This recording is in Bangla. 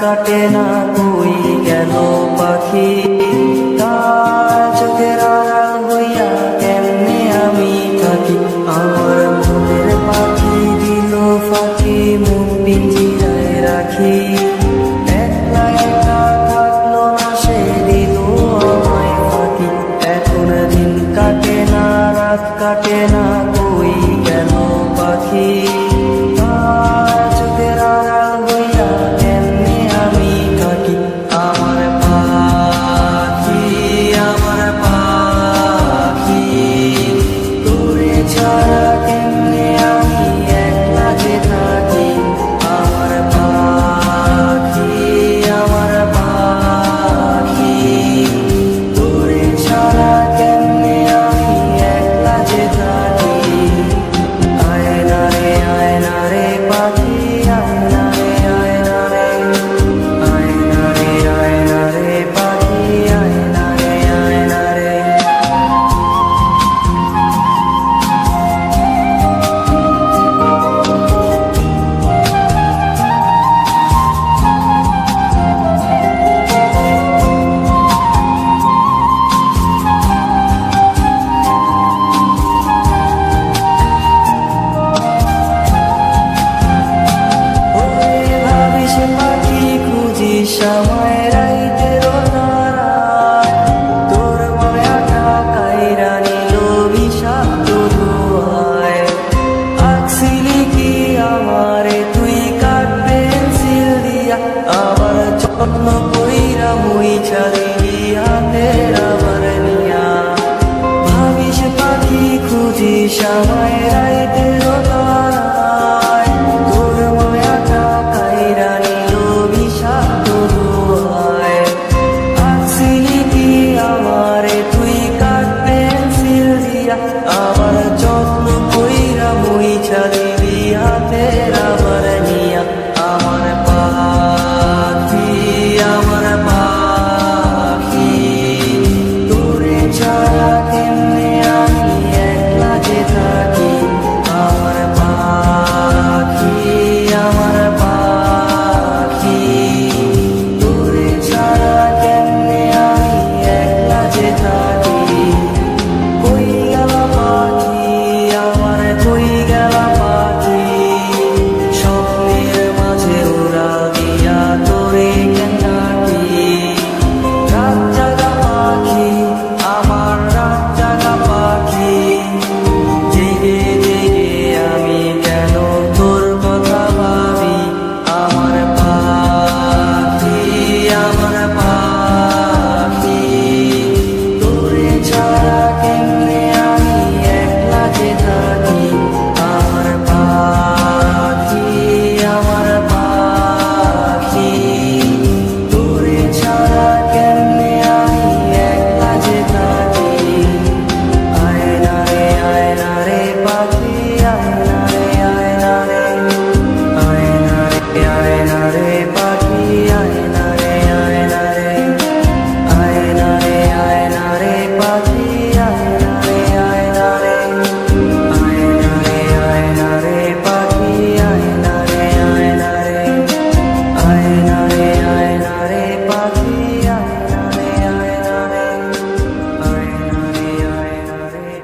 কাটে না কই গেল পাখি, তার চোখের আড়াল হইয়া কেমনে আমি থাকি। আমার মনের পাখি দিল ফাঁকি, মুখ পিঞ্জিরায় রাখি। একলা একা থাকলো না সে, দিল আমায় ফাঁকি। এখন দিন কাটে না রাত কাটে না কই গেল পাখি, তার চোখের আড়াল হইয়া কেমনে আমি থাকি। আমার পাখি তোরে ছাড়া কেমনে আমি একলা যে থাকি। আমার পাখি তোরে ছাড়া কেমনে আমি একলা যে থাকি। আয়না রে পাখি, আয়না রে পাখি, আয়না রে। সময় রাইতের নারায় তোর মায়াটা কাইরা নিল বিষাক্ত ধোঁয়ায়। আঁকছিলি কি আমারে তুই কাঠ পেন্সিল দিয়া, আবার যত্ন কইরা মুইছা দিলি হাতের আবার নিয়া। ভাবিস পাখি খুঁজিস আমায়